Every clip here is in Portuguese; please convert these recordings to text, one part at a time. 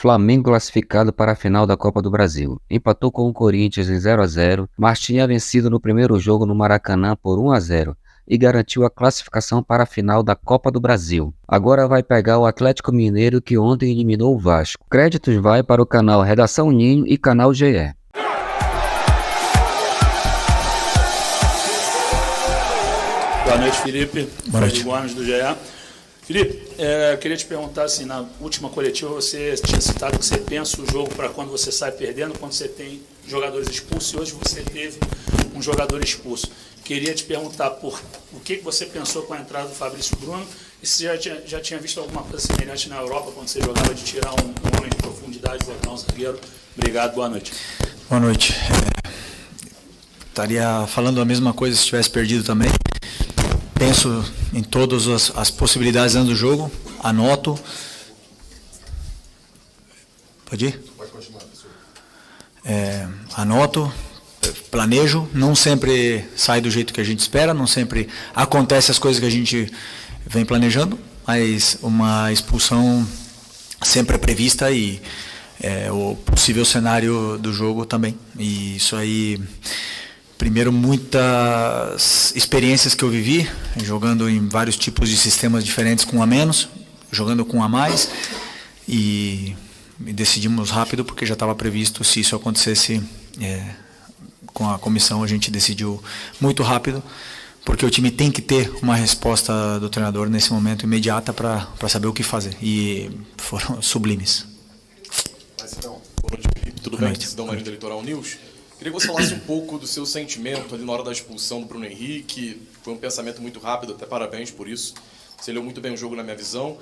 Flamengo classificado para a final da Copa do Brasil. Empatou com o Corinthians em 0-0, mas tinha vencido no primeiro jogo no Maracanã por 1-0 e garantiu a classificação para a final da Copa do Brasil. Agora vai pegar o Atlético Mineiro, que ontem eliminou o Vasco. Créditos vai para o canal Redação Ninho e canal GE. Boa noite, Felipe. Boa noite. Gomes do GE. Felipe, queria te perguntar, assim, na última coletiva você tinha citado que você pensa o jogo para quando você sai perdendo, quando você tem jogadores expulsos, e hoje você teve um jogador expulso. Queria te perguntar por o que você pensou com a entrada do Fabrício Bruno, e se já tinha visto alguma coisa semelhante na Europa, quando você jogava de tirar um homem de profundidade e botar um zagueiro. Obrigado, boa noite. Boa noite. Estaria falando a mesma coisa se tivesse perdido também. Penso em todas as possibilidades dentro do jogo, anoto. Pode ir? Pode continuar, professor. Anoto, planejo, não sempre sai do jeito que a gente espera, não sempre acontece as coisas que a gente vem planejando, mas uma expulsão sempre é prevista e o possível cenário do jogo também. E isso aí... Primeiro, muitas experiências que eu vivi, jogando em vários tipos de sistemas diferentes com um a menos, jogando com um a mais, e decidimos rápido porque já estava previsto, se isso acontecesse com a comissão, a gente decidiu muito rápido, porque o time tem que ter uma resposta do treinador nesse momento imediata para saber o que fazer, e foram sublimes. Mas então, boa noite, Felipe. Tudo bem? Sidão Marinho da Litoral News. Queria que você falasse um pouco do seu sentimento ali na hora da expulsão do Bruno Henrique. Foi um pensamento muito rápido, até parabéns por isso. Você leu muito bem o jogo na minha visão.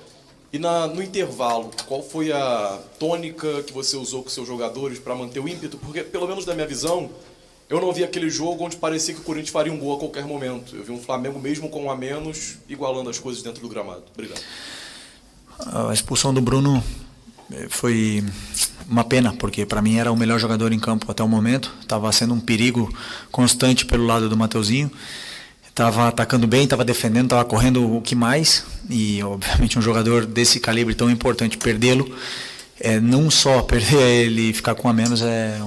E no intervalo, qual foi a tônica que você usou com seus jogadores para manter o ímpeto? Porque, pelo menos da minha visão, eu não vi aquele jogo onde parecia que o Corinthians faria um gol a qualquer momento. Eu vi um Flamengo, mesmo com um a menos, igualando as coisas dentro do gramado. Obrigado. A expulsão do Bruno foi uma pena, porque para mim era o melhor jogador em campo até o momento. Estava sendo um perigo constante pelo lado do Mateuzinho. Estava atacando bem, estava defendendo, estava correndo o que mais. E, obviamente, um jogador desse calibre tão importante, perdê-lo, não só perder ele e ficar com a menos, é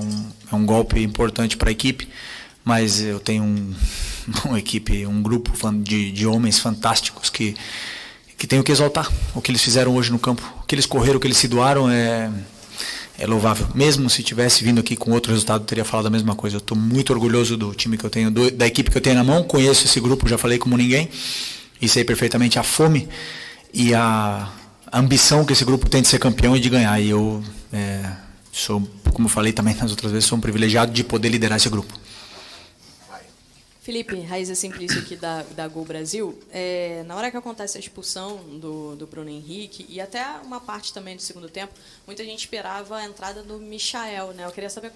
um golpe importante para a equipe. Mas eu tenho uma equipe, um grupo de homens fantásticos que tenho que exaltar. O que eles fizeram hoje no campo, o que eles correram, o que eles se doaram é louvável. Mesmo se tivesse vindo aqui com outro resultado, teria falado a mesma coisa. Eu estou muito orgulhoso do time que eu tenho, da equipe que eu tenho na mão. Conheço esse grupo, já falei como ninguém, e sei perfeitamente a fome e a ambição que esse grupo tem de ser campeão e de ganhar. E eu sou, como eu falei também nas outras vezes, sou um privilegiado de poder liderar esse grupo. Felipe, Raíza Simplício aqui da Gol Brasil. Na hora que acontece a expulsão do Bruno Henrique, e até uma parte também do segundo tempo, muita gente esperava a entrada do Michael, né? Eu queria saber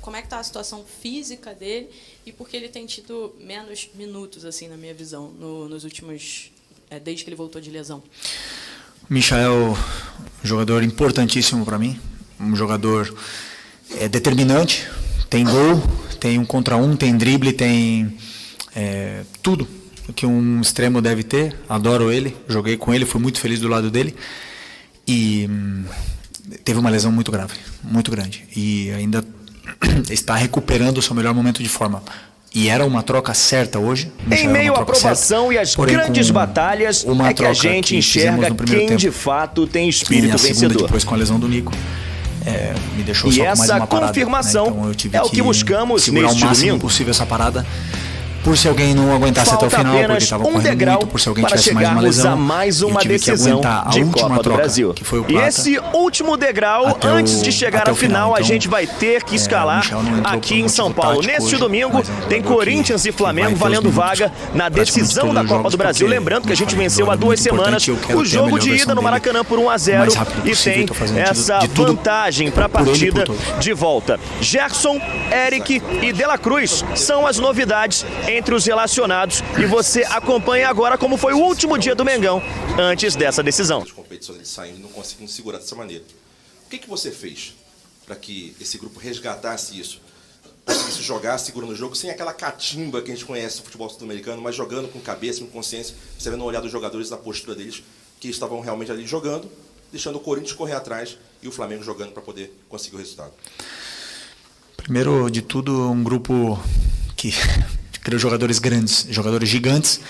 como é que está a situação física dele e por que ele tem tido menos minutos, assim, na minha visão, nos últimos... desde que ele voltou de lesão. Michael, um jogador importantíssimo para mim, um jogador determinante, tem gol, tem um contra um, tem drible, tem tudo que um extremo deve ter. Adoro ele, joguei com ele, fui muito feliz do lado dele. E teve uma lesão muito grave, muito grande. E ainda está recuperando o seu melhor momento de forma. E era uma troca certa hoje. Em meio à aprovação e às grandes batalhas, é que a gente enxerga quem de fato tem espírito vencedor. Depois com a lesão do Nico. Me deixou e só com mais essa uma parada, confirmação, né? Então eu tive é o que buscamos segurar neste o máximo domingo. possível essa parada, por se alguém não aguentasse Falta até o final, porque apenas estava um correndo degrau muito, por se alguém para tivesse mais uma chegarmos lesão. a mais Eu uma tive que decisão aguentar a de última Copa do troca, Brasil. que foi o E Plata, esse último degrau, até antes de chegar à final, então, a gente vai ter que escalar Michel não entrou aqui por em São motivo Paulo. tático Neste hoje, domingo, mas é um tem jogador Corinthians que e Flamengo vai ter valendo os minutos, vaga na praticamente decisão todos da os Copa jogos, do Brasil. porque, Lembrando que a gente como eu falei, venceu há jogador 2 muito importante, semanas eu quero o ter a jogo melhor de ida versão no dele Maracanã por o 1-0 mais rápido e possível. tem Tô fazendo essa de tudo vantagem para a por ele e por partida todos. de volta. Gerson, Eric e De La Cruz são as novidades entre os relacionados e você acompanha agora como foi o último dia do Mengão antes dessa decisão. As competições eles saem e não conseguem segurar dessa maneira. O que você fez para que esse grupo resgatasse isso? Conseguisse jogar segurando o jogo sem aquela catimba que a gente conhece no futebol sul-americano, mas jogando com cabeça, com consciência, você vendo o olhar dos jogadores, a postura deles, que estavam realmente ali jogando deixando o Corinthians correr atrás e o Flamengo jogando para poder conseguir o resultado? Primeiro de tudo, um grupo que criou jogadores grandes, jogadores gigantes,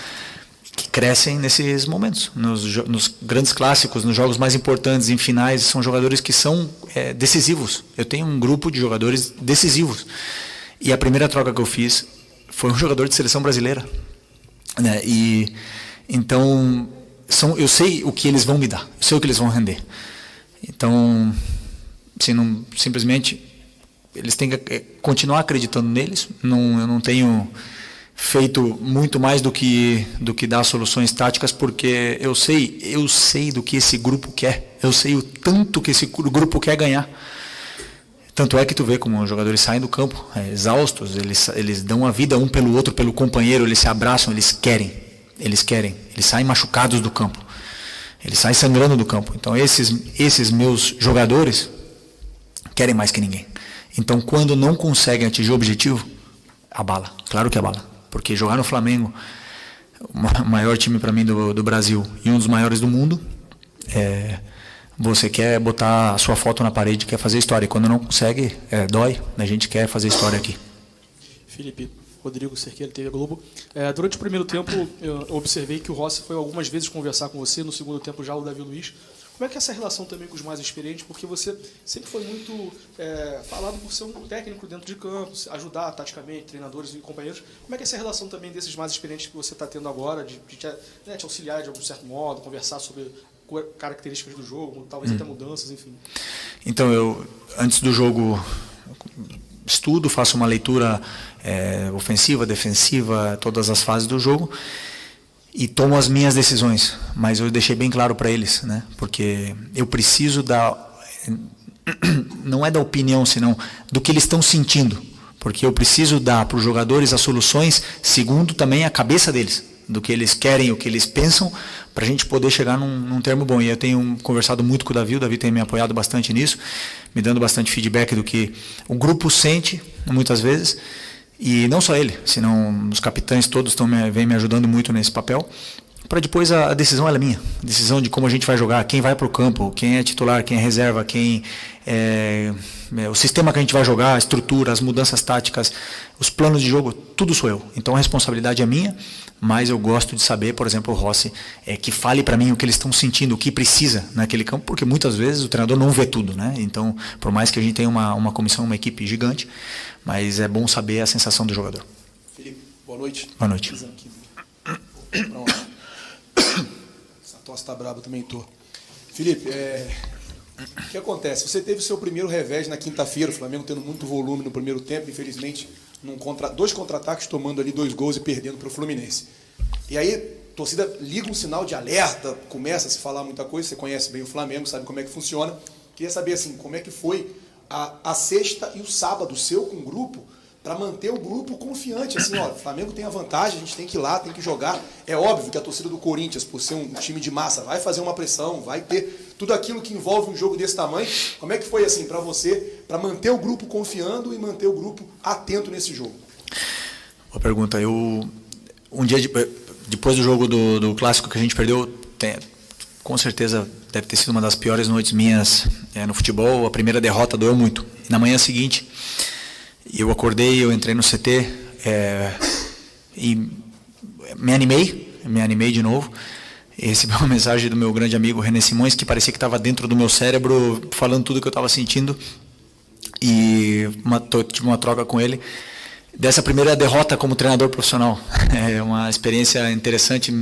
que crescem nesses momentos, nos grandes clássicos, nos jogos mais importantes, em finais, são jogadores que são decisivos. Eu tenho um grupo de jogadores decisivos. E a primeira troca que eu fiz foi um jogador de seleção brasileira, né? E então eu sei o que eles vão me dar, eu sei o que eles vão render. Então, assim, simplesmente eles têm que continuar acreditando neles. Eu não tenho feito muito mais do que dar soluções táticas, porque eu sei do que esse grupo quer, eu sei o tanto que esse grupo quer ganhar. Tanto é que tu vê como os jogadores saem do campo exaustos, eles dão a vida um pelo outro, pelo companheiro, eles se abraçam, eles saem machucados do campo, eles saem sangrando do campo. Então esses meus jogadores querem mais que ninguém. Então quando não conseguem atingir o objetivo, abala, claro que abala, porque jogar no Flamengo, o maior time para mim do Brasil e um dos maiores do mundo, você quer botar a sua foto na parede, quer fazer história, e quando não consegue, dói, a gente quer fazer história aqui. Felipe, Rodrigo Cerqueira, TV Globo. Durante o primeiro tempo, eu observei que o Rossi foi algumas vezes conversar com você, no segundo tempo já o Davi Luiz. Como é que é essa relação também com os mais experientes? Porque você sempre foi muito falado por ser um técnico dentro de campo, ajudar taticamente, treinadores e companheiros. Como é que é essa relação também desses mais experientes que você está tendo agora, de te auxiliar de algum certo modo, conversar sobre características do jogo, talvez até mudanças, enfim? Então, eu, antes do jogo, estudo, faço uma leitura ofensiva, defensiva, todas as fases do jogo, e tomo as minhas decisões, mas eu deixei bem claro para eles, né? Porque eu preciso não é da opinião, senão do que eles estão sentindo, porque eu preciso dar para os jogadores as soluções segundo também a cabeça deles, do que eles querem, o que eles pensam, para a gente poder chegar num termo bom. E eu tenho conversado muito com o Davi tem me apoiado bastante nisso, me dando bastante feedback do que o grupo sente, muitas vezes. E não só ele, senão os capitães todos vêm me ajudando muito nesse papel, para depois a decisão ela é minha, a decisão de como a gente vai jogar, quem vai para o campo, quem é titular, quem é reserva, o sistema que a gente vai jogar, a estrutura, as mudanças táticas, os planos de jogo, tudo sou eu. Então a responsabilidade é minha, mas eu gosto de saber, por exemplo, o Rossi, que fale para mim o que eles estão sentindo, o que precisa naquele campo, porque muitas vezes o treinador não vê tudo, né? Então, por mais que a gente tenha uma comissão, uma equipe gigante, mas é bom saber a sensação do jogador. Felipe, boa noite. Boa noite. Essa tosse está braba, também estou. Felipe, o que acontece? Você teve o seu primeiro revés na quinta-feira, o Flamengo tendo muito volume no primeiro tempo, infelizmente, dois contra-ataques, tomando ali 2 gols e perdendo para o Fluminense. E aí, a torcida liga um sinal de alerta, começa a se falar muita coisa, você conhece bem o Flamengo, sabe como é que funciona. Queria saber, assim, como é que foi a sexta e o sábado seu com o grupo, para manter o grupo confiante, assim, ó, o Flamengo tem a vantagem, a gente tem que ir lá, tem que jogar. É óbvio que a torcida do Corinthians, por ser um time de massa, vai fazer uma pressão, vai ter tudo aquilo que envolve um jogo desse tamanho. Como é que foi, assim, para você, para manter o grupo confiando e manter o grupo atento nesse jogo? Boa pergunta. Um dia depois do jogo do clássico que a gente perdeu, com certeza deve ter sido uma das piores noites minhas no futebol. A primeira derrota doeu muito. E na manhã seguinte, eu acordei, eu entrei no CT e me animei de novo. E recebi uma mensagem do meu grande amigo René Simões, que parecia que estava dentro do meu cérebro, falando tudo que eu estava sentindo. E tive uma troca com ele dessa primeira derrota como treinador profissional. É uma experiência interessante,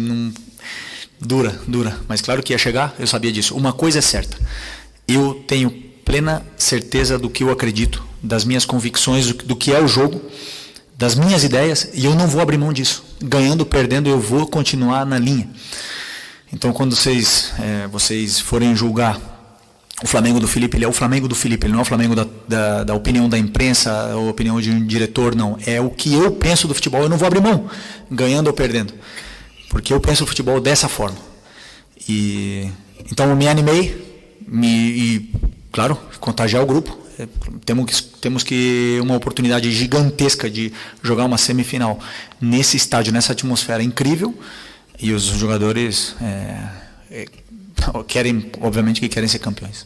dura, mas claro que ia chegar, eu sabia disso. Uma coisa é certa, eu tenho plena certeza do que eu acredito, das minhas convicções, do que é o jogo, das minhas ideias, e eu não vou abrir mão disso. Ganhando ou perdendo, eu vou continuar na linha. Então, quando vocês forem julgar o Flamengo do Felipe, ele é o Flamengo do Felipe, ele não é o Flamengo da opinião da imprensa, ou opinião de um diretor, não. É o que eu penso do futebol, eu não vou abrir mão, ganhando ou perdendo. Porque eu penso o futebol dessa forma. Então eu me animei, claro, contagiar o grupo. Temos que uma oportunidade gigantesca de jogar uma semifinal nesse estádio, nessa atmosfera incrível. E os jogadores obviamente que querem ser campeões.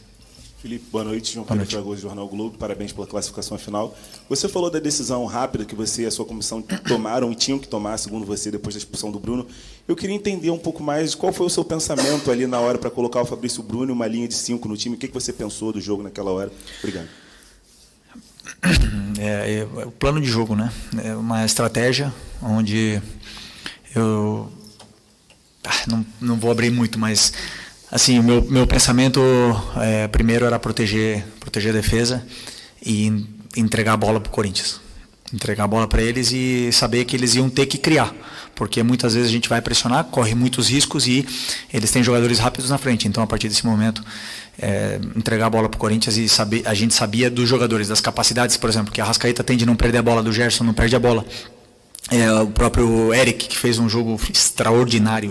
Felipe, boa noite. João Pedro Fragoso, Jornal Globo. Parabéns pela classificação final. Você falou da decisão rápida que você e a sua comissão tomaram e tinham que tomar, segundo você, depois da expulsão do Bruno. Eu queria entender um pouco mais qual foi o seu pensamento ali na hora para colocar o Fabrício Bruno e uma linha de 5 no time. O que você pensou do jogo naquela hora? Obrigado. O plano de jogo, né? É uma estratégia onde eu não vou abrir muito, mas assim, o meu pensamento primeiro era proteger a defesa e entregar a bola para o Corinthians. Entregar a bola para eles e saber que eles iam ter que criar, porque muitas vezes a gente vai pressionar, corre muitos riscos e eles têm jogadores rápidos na frente. Então, a partir desse momento, entregar a bola para o Corinthians e a gente sabia dos jogadores, das capacidades, por exemplo, que a Arrascaeta tem de não perder a bola, do Gerson não perde a bola. O próprio Eric, que fez um jogo extraordinário.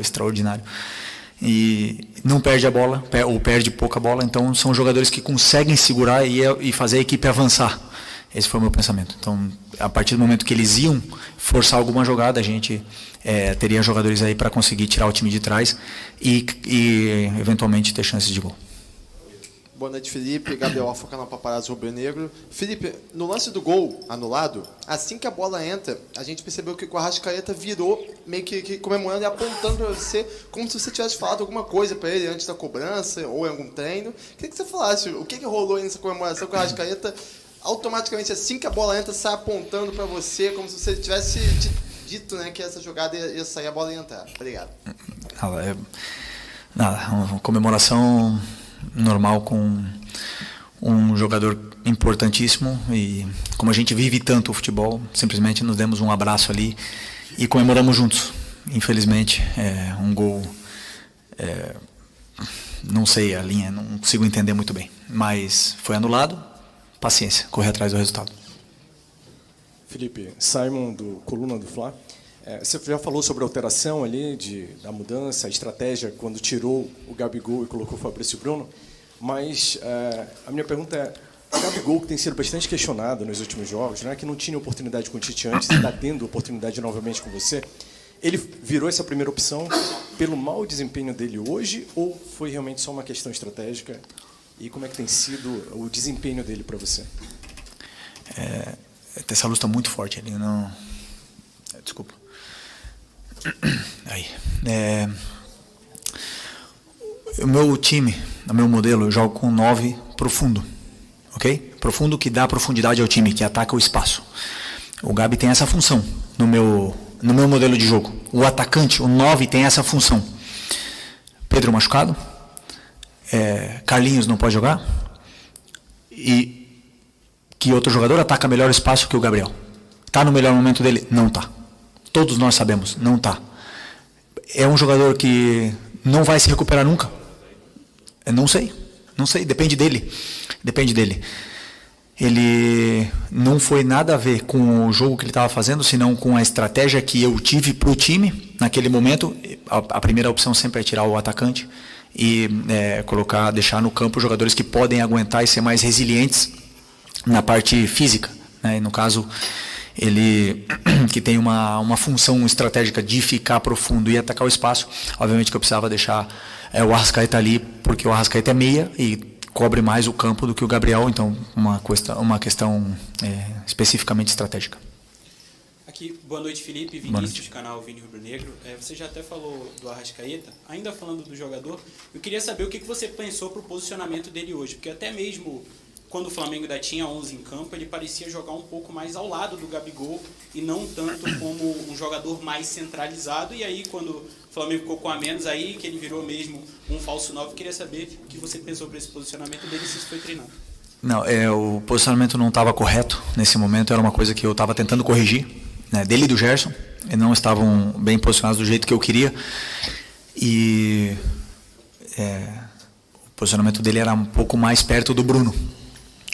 E não perde a bola, ou perde pouca bola, então são jogadores que conseguem segurar e fazer a equipe avançar. Esse foi o meu pensamento. Então, a partir do momento que eles iam forçar alguma jogada, a gente teria jogadores aí para conseguir tirar o time de trás e eventualmente ter chances de gol. Boa noite, Felipe. Gabriel Alfa, canal Paparazzo Rubro-Negro. Felipe, no lance do gol anulado, assim que a bola entra, a gente percebeu que o Arrascaeta virou meio que comemorando e apontando para você, como se você tivesse falado alguma coisa para ele antes da cobrança ou em algum treino. Queria que você falasse o que rolou aí nessa comemoração com o Arrascaeta, automaticamente, assim que a bola entra, sai apontando para você, como se você tivesse dito, né, que essa jogada ia sair, a bola ia entrar. Obrigado. Uma comemoração normal com um jogador importantíssimo, e como a gente vive tanto o futebol, simplesmente nos demos um abraço ali e comemoramos juntos. Infelizmente, um gol, não sei a linha, não consigo entender muito bem, mas foi anulado. Paciência, correr atrás do resultado. Felipe, Simon, do Coluna do Fla. Você já falou sobre a alteração ali, da mudança, a estratégia, quando tirou o Gabigol e colocou o Fabrício Bruno, mas a minha pergunta é, o Gabigol, que tem sido bastante questionado nos últimos jogos, né, que não tinha oportunidade com o Tite antes, está tendo oportunidade novamente com você, ele virou essa primeira opção pelo mau desempenho dele hoje, ou foi realmente só uma questão estratégica? E como é que tem sido o desempenho dele para você? Essa luz está muito forte ali, não... Desculpa. Aí. O meu time, o meu modelo, eu jogo com 9 profundo, ok? Profundo, que dá profundidade ao time, que ataca o espaço. O Gabi tem essa função no meu modelo de jogo. O atacante, o 9, tem essa função. Pedro machucado, Carlinhos não pode jogar, e que outro jogador ataca melhor espaço que o Gabriel? Está no melhor momento dele? Não está. Todos nós sabemos, não está. É um jogador que não vai se recuperar nunca? Não sei, depende dele. Ele não foi nada a ver com o jogo que ele estava fazendo, senão com a estratégia que eu tive para o time naquele momento. A primeira opção sempre é tirar o atacante e deixar no campo jogadores que podem aguentar e ser mais resilientes na parte física, né? E no caso, ele que tem uma função estratégica de ficar profundo e atacar o espaço, obviamente que eu precisava deixar o Arrascaeta ali, porque o Arrascaeta é meia e cobre mais o campo do que o Gabriel, então uma questão especificamente estratégica. Aqui, boa noite, Felipe, Vinícius, canal Vini Rubro Negro. Você já até falou do Arrascaeta, ainda falando do jogador, eu queria saber o que você pensou para o posicionamento dele hoje, porque até mesmo quando o Flamengo ainda tinha 11 em campo, ele parecia jogar um pouco mais ao lado do Gabigol e não tanto como um jogador mais centralizado. E aí, quando o Flamengo ficou com a menos, aí que ele virou mesmo um falso 9, queria saber o que você pensou para esse posicionamento dele, se isso foi treinado. Não, o posicionamento não estava correto nesse momento, era uma coisa que eu estava tentando corrigir, né, dele e do Gerson, e não estavam bem posicionados do jeito que eu queria. E o posicionamento dele era um pouco mais perto do Bruno.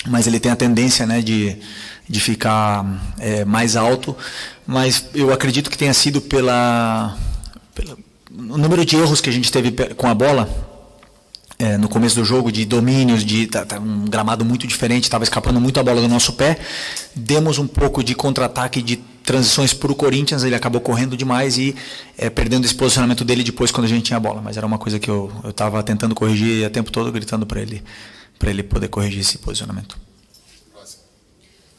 Mas ele tem a tendência, né, de ficar mais alto, mas eu acredito que tenha sido pelo número de erros que a gente teve com a bola no começo do jogo, de domínios, tá um gramado muito diferente, estava escapando muito a bola do nosso pé, demos um pouco de contra-ataque de transições para o Corinthians, ele acabou correndo demais e perdendo esse posicionamento dele depois quando a gente tinha a bola. Mas era uma coisa que eu estava tentando corrigir o tempo todo, gritando para ele poder corrigir esse posicionamento.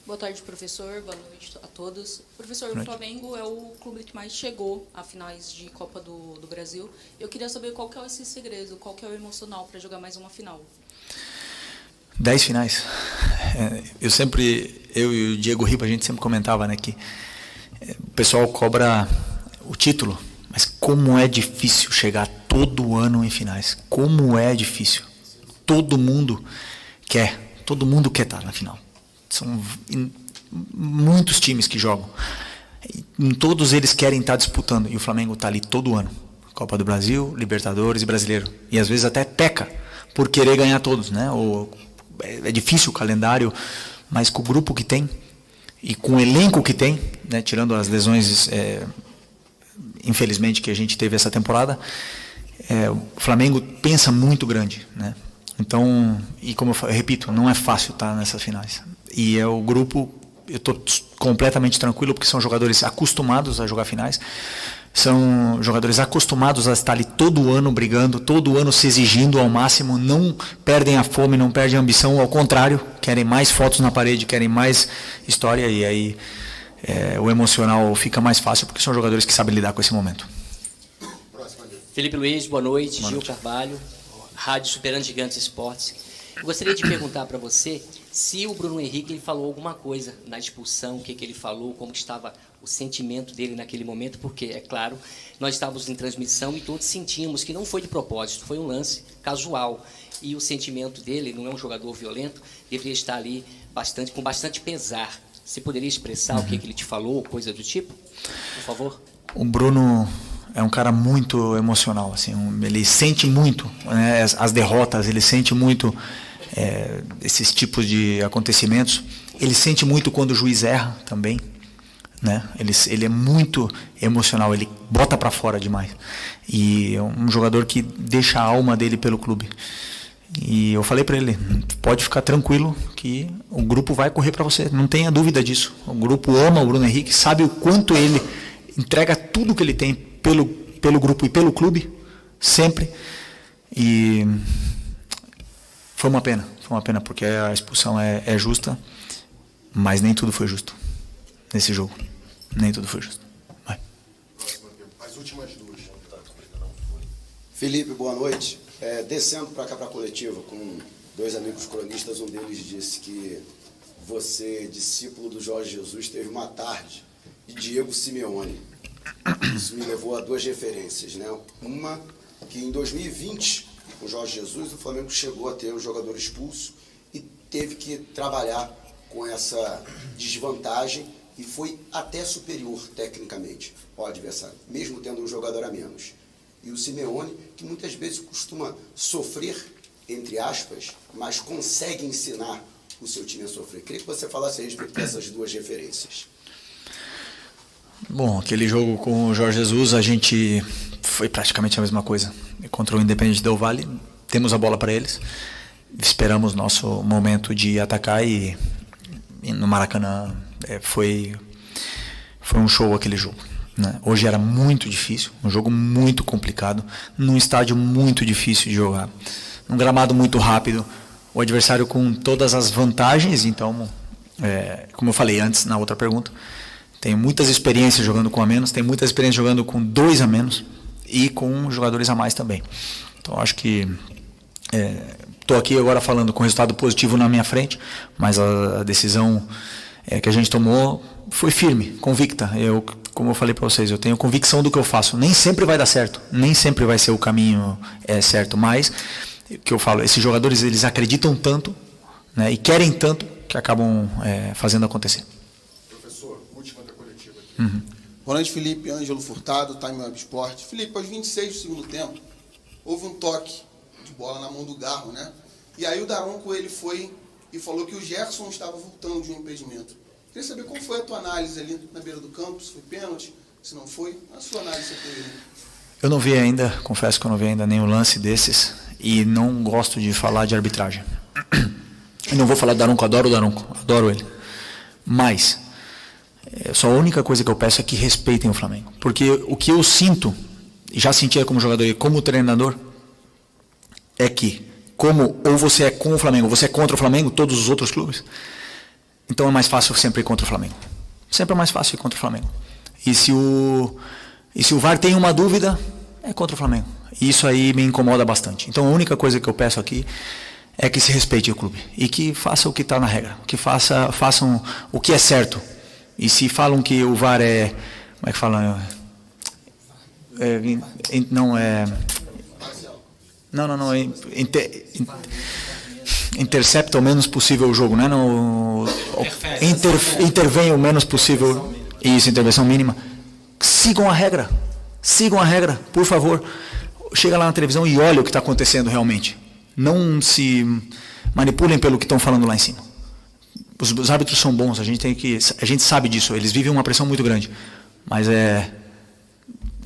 Boa tarde, professor. Boa noite a todos. Professor, o Flamengo é o clube que mais chegou a finais de Copa do Brasil. Eu queria saber qual que é esse segredo, qual que é o emocional para jogar mais uma final. 10 finais. Eu e o Diego Riba, a gente sempre comentava, né, que o pessoal cobra o título, mas como é difícil chegar todo ano em finais. Como é difícil. Todo mundo quer estar na final. São muitos times que jogam. E todos eles querem estar disputando. E o Flamengo está ali todo ano. Copa do Brasil, Libertadores e Brasileiro. E às vezes até peca por querer ganhar todos, né? É difícil o calendário, mas com o grupo que tem e com o elenco que tem, né? Tirando as lesões, infelizmente, que a gente teve essa temporada, o Flamengo pensa muito grande, né? Então, e como eu repito, não é fácil estar nessas finais. E o grupo, eu estou completamente tranquilo, porque são jogadores acostumados a jogar finais, são jogadores acostumados a estar ali todo ano brigando, todo ano se exigindo ao máximo, não perdem a fome, não perdem a ambição, ao contrário, querem mais fotos na parede, querem mais história, e aí o emocional fica mais fácil, porque são jogadores que sabem lidar com esse momento. Felipe Luiz, boa noite. Gil Carvalho, Rádio Superando Gigantes Esportes. Eu gostaria de perguntar para você se o Bruno Henrique ele falou alguma coisa na expulsão, o que ele falou, como estava o sentimento dele naquele momento, porque, é claro, nós estávamos em transmissão e todos sentimos que não foi de propósito, foi um lance casual. E o sentimento dele, não é um jogador violento, deveria estar ali com bastante pesar. Você poderia expressar o que ele te falou, coisa do tipo, por favor? O Bruno é um cara muito emocional, assim, ele sente muito, né, as derrotas, ele sente muito esses tipos de acontecimentos. Ele sente muito quando o juiz erra também, né? Ele é muito emocional, ele bota para fora demais. E é um jogador que deixa a alma dele pelo clube. E eu falei para ele, pode ficar tranquilo que o grupo vai correr para você, não tenha dúvida disso. O grupo ama o Bruno Henrique, sabe o quanto ele entrega tudo que ele tem pelo grupo e pelo clube, sempre. E foi uma pena, porque a expulsão é justa, mas nem tudo foi justo nesse jogo. Nem tudo foi justo. Vai. As últimas duas. Felipe, boa noite. Descendo para cá para a coletiva com dois amigos cronistas, um deles disse que você, discípulo do Jorge Jesus, teve uma tarde de Diego Simeone. Isso me levou a duas referências, né? Uma, que em 2020, com o Jorge Jesus, o Flamengo chegou a ter um jogador expulso e teve que trabalhar com essa desvantagem e foi até superior tecnicamente ao adversário, mesmo tendo um jogador a menos. E o Simeone, que muitas vezes costuma sofrer, entre aspas, mas consegue ensinar o seu time a sofrer. Queria que você falasse a respeito dessas duas referências. Bom, aquele jogo com o Jorge Jesus, a gente foi praticamente a mesma coisa. Contra o Independente Del Valle, temos a bola para eles, esperamos nosso momento de atacar e no Maracanã foi um show aquele jogo, né? Hoje era muito difícil, um jogo muito complicado, num estádio muito difícil de jogar, num gramado muito rápido, o adversário com todas as vantagens. Então, como eu falei antes na outra pergunta, tenho muitas experiências jogando com a menos, tenho muitas experiências jogando com 2 a menos e com jogadores a mais também. Então, acho que estou aqui agora falando com resultado positivo na minha frente, mas a decisão que a gente tomou foi firme, convicta. Como eu falei para vocês, eu tenho convicção do que eu faço. Nem sempre vai dar certo, nem sempre vai ser o caminho certo, mas o que eu falo, esses jogadores eles acreditam tanto, né, e querem tanto que acabam fazendo acontecer. Professor, última da coletiva aqui. Uhum. Boa noite, Felipe. Ângelo Furtado, Time Web Sport. Felipe, aos 26 do segundo tempo, houve um toque de bola na mão do Garro, né? E aí o Daronco, ele foi e falou que o Gerson estava voltando de um impedimento. Queria saber como foi a tua análise ali na beira do campo, se foi pênalti, se não foi. A sua análise você teve. Eu não vi ainda, confesso que eu não vi ainda nenhum lance desses e não gosto de falar de arbitragem. E não vou falar do Daronco, adoro o Daronco, adoro ele. Mas Só a única coisa que eu peço é que respeitem o Flamengo. Porque o que eu sinto, já sentia como jogador e como treinador, é que, ou você é com o Flamengo, ou você é contra o Flamengo, todos os outros clubes, então é mais fácil sempre ir contra o Flamengo. Sempre é mais fácil ir contra o Flamengo. E se o VAR tem uma dúvida, é contra o Flamengo. E isso aí me incomoda bastante. Então a única coisa que eu peço aqui é que se respeite o clube. E que faça o que está na regra. Que façam o que é certo. E se falam que o VAR é... Como é que fala? Intercepta o menos possível o jogo, né? Intervém o menos possível. Isso, intervenção mínima. Sigam a regra, por favor. Chega lá na televisão e olha o que está acontecendo realmente. Não se manipulem pelo que estão falando lá em cima. Os árbitros são bons, a gente sabe disso, eles vivem uma pressão muito grande. Mas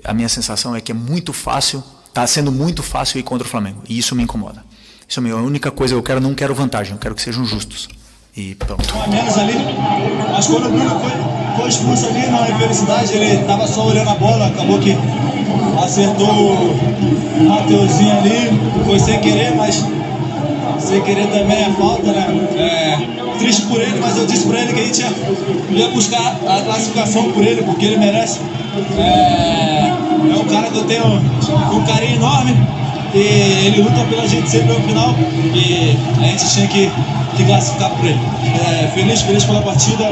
a minha sensação é que é muito fácil, está sendo muito fácil ir contra o Flamengo. E isso me incomoda. Isso é a única coisa que eu quero, não quero vantagem, eu quero que sejam justos. E pronto. A menos ali, mas quando o Bruno foi expulso ali na infelicidade, ele estava só olhando a bola, acabou que acertou o Mateuzinho ali, foi sem querer, mas sem querer também é falta, né? Triste por ele, mas eu disse pra ele que a gente ia buscar a classificação por ele, porque ele merece. É um cara que eu tenho um carinho enorme e ele luta pela gente sempre ao final e a gente tinha que classificar por ele. Feliz pela partida,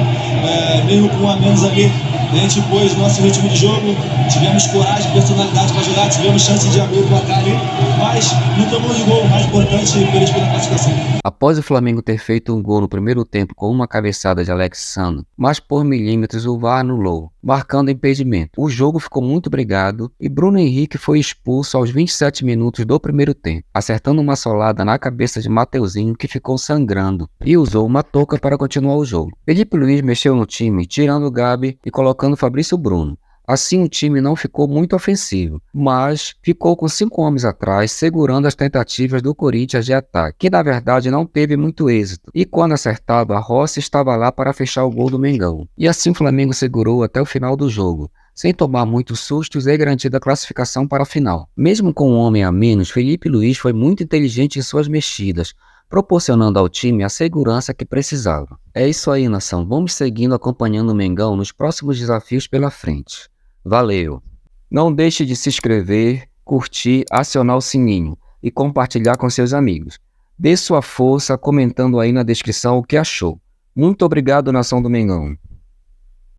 mesmo com um a menos ali, a gente pôs nosso ritmo de jogo, tivemos coragem, personalidade para jogar, tivemos chance de abrir o placar ali, mas não tomamos de gol, o mais importante, feliz pela classificação. Após o Flamengo ter feito um gol no primeiro tempo com uma cabeçada de Alexandre, mas por milímetros o VAR anulou, marcando impedimento. O jogo ficou muito brigado e Bruno Henrique foi expulso aos 27 minutos do primeiro tempo, acertando uma solada na cabeça de Mateuzinho, que ficou sangrando, e usou uma touca para continuar o jogo. Felipe Luiz mexeu no time, tirando o Gabi e colocando Fabrício Bruno. Assim o time não ficou muito ofensivo, mas ficou com 5 homens atrás, segurando as tentativas do Corinthians de ataque, que na verdade não teve muito êxito, e quando acertava, Rossi estava lá para fechar o gol do Mengão. E assim o Flamengo segurou até o final do jogo, sem tomar muitos sustos e garantir a classificação para a final. Mesmo com um homem a menos, Felipe Luiz foi muito inteligente em suas mexidas, proporcionando ao time a segurança que precisava. É isso aí, nação. Vamos seguindo acompanhando o Mengão nos próximos desafios pela frente. Valeu! Não deixe de se inscrever, curtir, acionar o sininho e compartilhar com seus amigos. Dê sua força comentando aí na descrição o que achou. Muito obrigado, nação do Mengão!